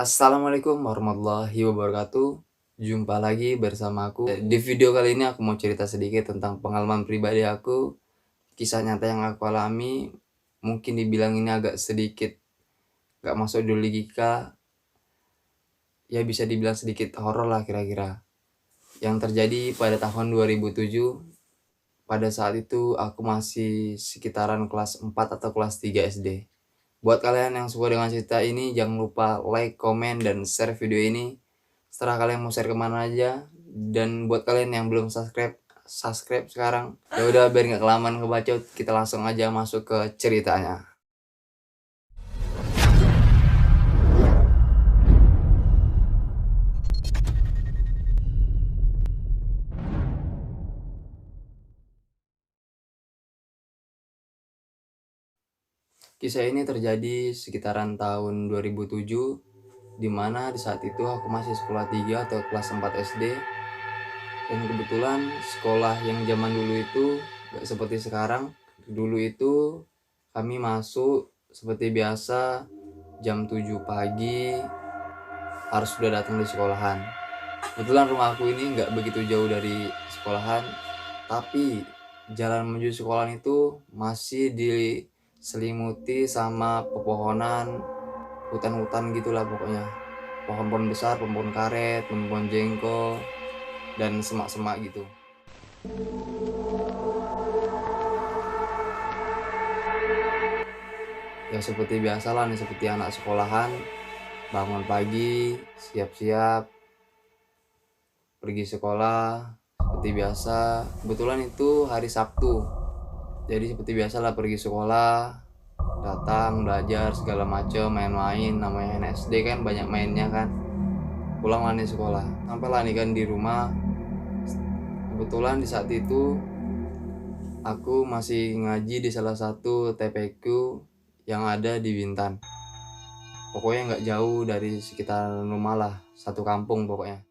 Assalamualaikum warahmatullahi wabarakatuh. Jumpa lagi bersama aku. Di video kali ini aku mau cerita sedikit tentang pengalaman pribadi aku, kisah nyata yang aku alami. Mungkin dibilang ini agak sedikit gak masuk di logika, ya bisa dibilang sedikit horor lah kira-kira. Yang terjadi pada tahun 2007, pada saat itu aku masih sekitaran kelas 4 atau kelas 3 SD. Buat kalian yang suka dengan cerita ini, jangan lupa like, komen, dan share video ini. Setelah kalian mau share kemana aja. Dan buat kalian yang belum subscribe sekarang. Ya udah, biar nggak kelamaan ngebacot, kita langsung aja masuk ke ceritanya. Kisah ini terjadi sekitaran tahun 2007, di mana di saat itu aku masih sekolah 3 atau kelas 4 SD. Dan kebetulan sekolah yang zaman dulu itu gak seperti sekarang. Dulu itu kami masuk seperti biasa jam 7 pagi, harus sudah datang di sekolahan. Kebetulan rumah aku ini nggak begitu jauh dari sekolahan, tapi jalan menuju sekolahan itu masih diselimuti sama pepohonan, hutan-hutan gitulah pokoknya. Pohon-pohon besar, pohon-pohon karet, pohon-pohon jengkol, dan semak-semak gitu. Ya seperti biasalah nih, seperti anak sekolahan, bangun pagi, siap-siap, pergi sekolah, seperti biasa. Kebetulan itu hari Sabtu, jadi seperti biasalah pergi sekolah, datang, belajar, segala macam, main-main, namanya anak SD kan banyak mainnya kan. Pulang lah nih sekolah, sampailah nih kan di rumah. Kebetulan di saat itu aku masih ngaji di salah satu TPQ yang ada di Bintan. Pokoknya nggak jauh dari sekitar rumah lah, satu kampung pokoknya.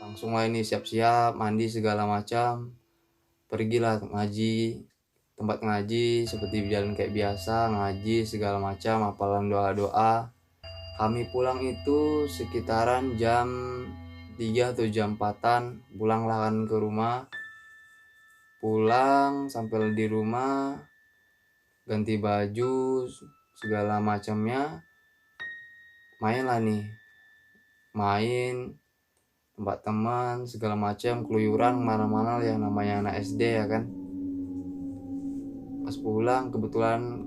Langsung lah ini siap-siap, mandi segala macam, pergilah ngaji, tempat ngaji seperti jalan kayak biasa, ngaji segala macam, hafalan doa-doa. Kami pulang itu sekitaran jam 3 atau jam 4-an, pulanglah kan ke rumah. Pulang sampai di rumah, ganti baju segala macamnya, mainlah nih, main tempat teman segala macam, keluyuran mana-mana yang namanya anak SD ya kan. Pas pulang, kebetulan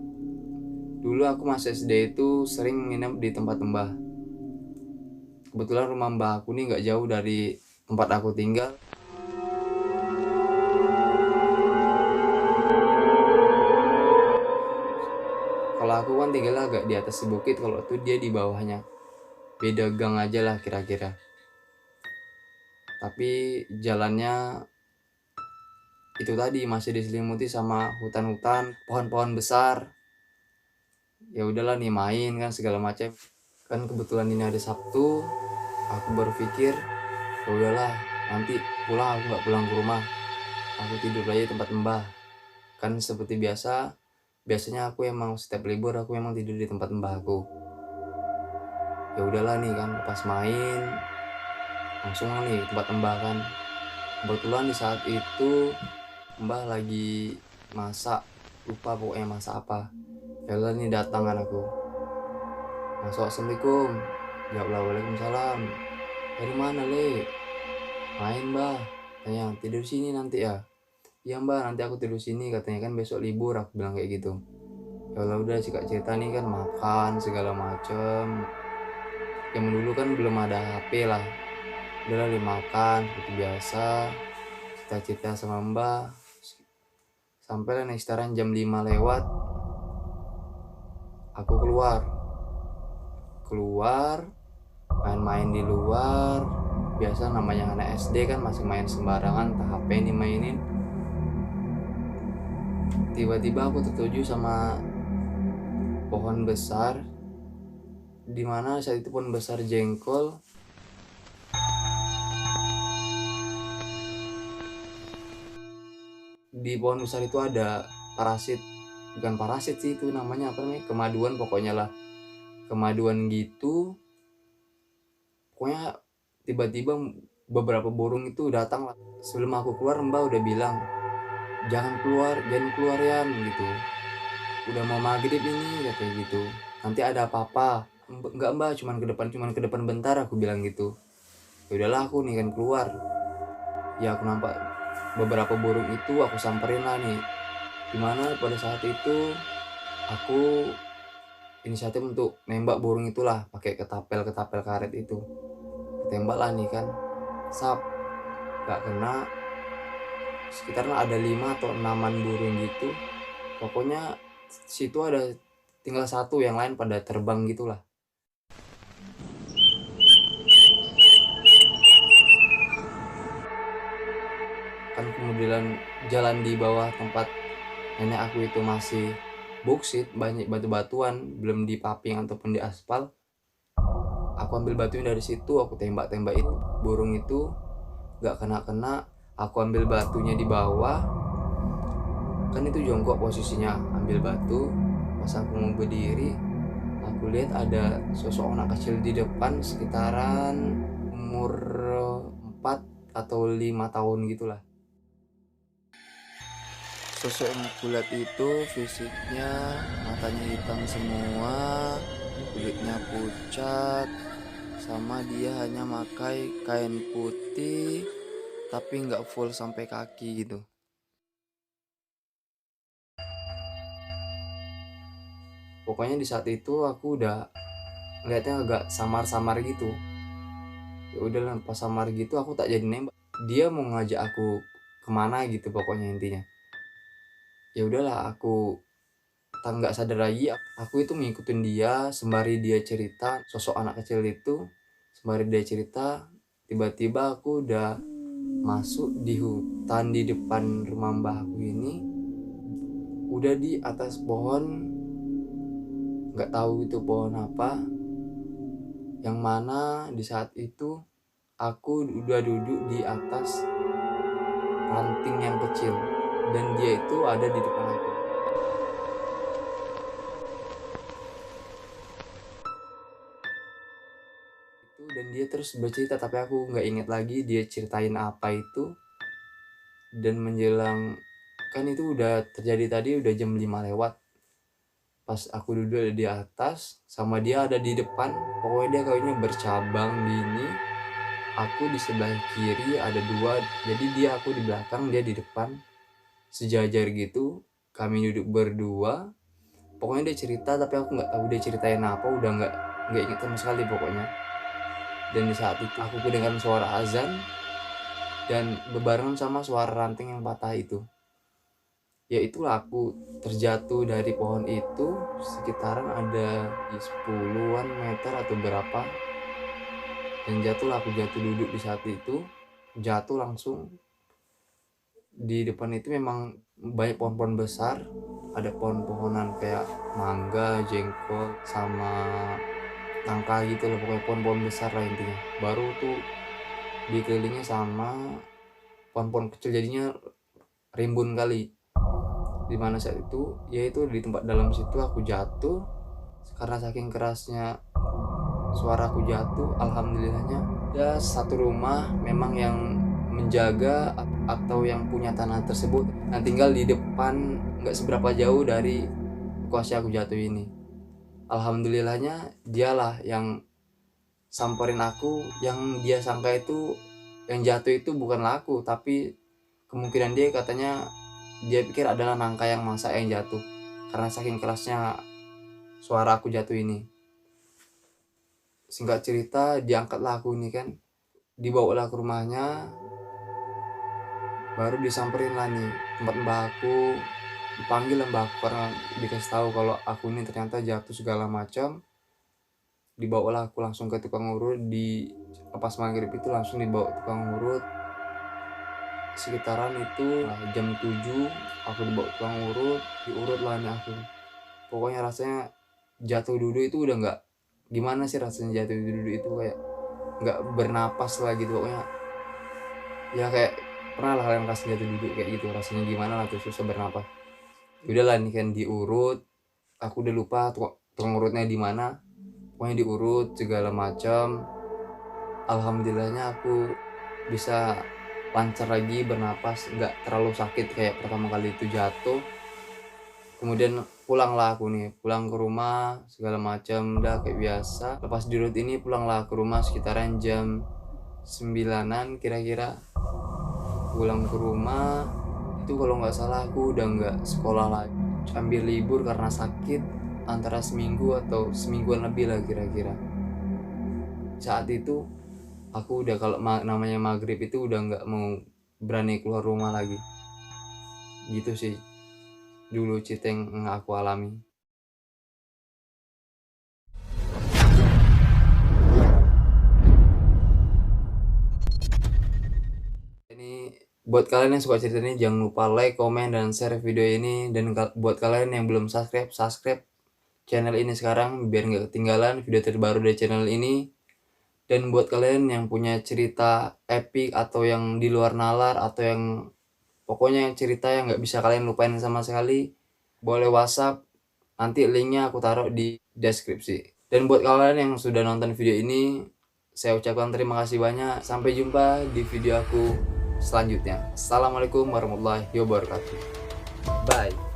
dulu aku masih SD itu sering nginep di tempat mbah. Kebetulan rumah mbah aku nih nggak jauh dari tempat aku tinggal. Kalau aku kan tinggal agak di atas bukit, kalau tuh dia di bawahnya. Beda gang aja lah kira-kira. Tapi jalannya itu tadi masih diselimuti sama hutan-hutan, pohon-pohon besar. Ya udahlah nih, main kan segala macam. Kan kebetulan ini hari Sabtu, aku berpikir ya udahlah, nanti pulang aku nggak pulang ke rumah, aku tidur aja tempat mbah. Kan seperti biasanya aku emang setiap libur aku emang tidur di tempat mbah aku. Ya udahlah nih kan, pas main langsung nih tempat mbah kan. Kebetulan di saat itu mbah lagi masak, lupa pokoknya masak apa. Ya udah nih, datang kan aku masuk, assalamualaikum. Jawablah, waalaikumsalam. Dari mana le? Main mbah. Tanya, tidur sini nanti ya. Iya mbah, nanti aku tidur sini, katanya kan besok libur, aku bilang kayak gitu. Ya udah sih kak, cerita nih kan, makan segala macem. Yang dulu kan belum ada HP lah. Udah lah, makan seperti biasa, cerita-cerita sama mbah. Sampai lah nih sekitaran jam 5 lewat, aku keluar main-main di luar. Biasa namanya anak SD kan masih main sembarangan, entah HP dimainin. Tiba-tiba aku tertuju sama pohon besar, dimana saat itu pohon besar jengkol. Di pohon besar itu ada parasit bukan parasit sih itu namanya, apa namanya, kemaduan pokoknya lah. Kemaduan gitu, pokoknya tiba-tiba beberapa burung itu datang lah. Sebelum aku keluar Mbak udah bilang, jangan keluar Yan," gitu. "Udah mau maghrib ini," katanya gitu. "Nanti ada apa-apa." "Enggak Mbak, cuman ke depan bentar," aku bilang gitu. Ya udahlah aku nih kan keluar. Ya aku nampak beberapa burung itu, aku samperin lah nih. Dimana pada saat itu aku inisiatif untuk nembak burung itulah pakai ketapel karet itu. Tembak lah nih kan, sap, gak kena. Sekitar ada 5 atau 6-an burung gitu. Pokoknya situ ada tinggal satu, yang lain pada terbang gitulah. Kan kemudian jalan di bawah tempat nenek aku itu masih boksit, banyak batu-batuan, belum dipaving ataupun di aspal. Aku ambil batunya dari situ, aku tembak-tembak itu. Burung itu gak kena-kena. Aku ambil batunya di bawah, kan itu jongkok posisinya, ambil batu. Pas aku mau berdiri, aku lihat ada sosok anak kecil di depan, sekitaran umur 4 atau 5 tahun gitulah. Sosok yang bulat itu fisiknya, matanya hitam semua, kulitnya pucat, sama dia hanya pakai kain putih tapi nggak full sampai kaki gitu. Pokoknya di saat itu aku udah ngeliatnya agak samar-samar gitu. Ya udahlah, pas samar gitu aku tak jadi nembak. Dia mau ngajak aku kemana gitu pokoknya intinya. Ya udahlah, aku tak nggak sadar lagi aku itu ngikutin dia sembari dia cerita, sosok anak kecil itu sembari dia cerita. Tiba-tiba aku udah masuk di hutan di depan rumah mbah aku ini, udah di atas pohon, nggak tahu itu pohon apa, yang mana di saat itu aku udah duduk di atas ranting yang kecil dan dia itu ada di depan aku. Dan dia terus bercerita tapi aku nggak inget lagi dia ceritain apa itu. Dan menjelang, kan itu udah terjadi tadi udah jam 5 lewat. Pas aku duduk di atas sama dia ada di depan, pokoknya dia kayaknya bercabang gini. Aku di sebelah kiri ada 2, jadi dia aku di belakang, dia di depan, sejajar gitu. Kami duduk berdua. Pokoknya dia cerita tapi aku nggak tahu dia ceritain apa, udah nggak inget sama sekali pokoknya. Dan di saat itu aku kedengaran suara azan dan bebarengan sama suara ranting yang patah itu. Ya itulah aku terjatuh dari pohon itu, sekitaran ada di 10-an meter atau berapa. Dan jatuhlah, aku jatuh duduk di saat itu, jatuh langsung. Di depan itu memang banyak pohon-pohon besar, ada pohon-pohonan kayak mangga, jengkol, sama nangka gitu loh, pokoknya pohon-pohon besar lah intinya. Baru tuh dikelilingi sama pohon-pohon kecil, jadinya rimbun kali. Dimana saat itu, yaitu di tempat dalam situ aku jatuh. Karena saking kerasnya suara aku jatuh, alhamdulillahnya ada satu rumah memang yang menjaga atau yang punya tanah tersebut, yang tinggal di depan nggak seberapa jauh dari lokasi aku jatuh ini. Alhamdulillahnya dialah yang samperin aku, yang dia sangka itu yang jatuh itu bukanlah aku, tapi kemungkinan dia katanya dia pikir adalah nangka yang masak yang jatuh karena saking kerasnya suara aku jatuh ini. Singkat cerita, diangkatlah aku ini kan, dibawalah ke rumahnya, baru disamperin lah nih tempat mbak aku, dipanggil mbak aku karena dikasih tahu kalau aku ini ternyata jatuh segala macam. Dibawalah aku langsung ke tukang urut, di pas maghrib itu langsung dibawa tukang urut. Sekitaran itu jam 7 aku dibawa tukang urut, diurut lah nih aku. Pokoknya rasanya jatuh duduk itu udah nggak, gimana sih rasanya jatuh duduk itu, kayak nggak bernapas lah gitu pokoknya. Ya kayak pernah lah kalian kasih jatuh duduk kayak gitu, rasanya gimana lah tuh, susah bernapas. Udahlah nih kan diurut, aku udah lupa tukang urutnya di mana, pokoknya diurut segala macam. Alhamdulillahnya aku bisa lancar lagi bernapas, nggak terlalu sakit kayak pertama kali itu jatuh. Kemudian pulanglah aku nih, pulang ke rumah segala macam udah kayak biasa. Lepas diurut ini pulanglah ke rumah sekitaran jam 9-an kira-kira. Pulang ke rumah itu kalau nggak salah aku udah nggak sekolah lagi, ambil libur karena sakit antara seminggu atau semingguan lebih lah kira-kira. Saat itu aku udah kalau namanya maghrib itu udah nggak mau berani keluar rumah lagi. Gitu sih dulu cerita yang aku alami. Ini buat kalian yang suka cerita ini jangan lupa like, komen, dan share video ini. Dan buat kalian yang belum subscribe channel ini sekarang biar nggak ketinggalan video terbaru dari channel ini. Dan buat kalian yang punya cerita epic atau yang di luar nalar atau yang pokoknya yang cerita yang nggak bisa kalian lupain sama sekali, boleh WhatsApp, nanti linknya aku taruh di deskripsi. Dan buat kalian yang sudah nonton video ini, saya ucapkan terima kasih banyak. Sampai jumpa di video aku selanjutnya. Assalamualaikum warahmatullahi wabarakatuh. Bye.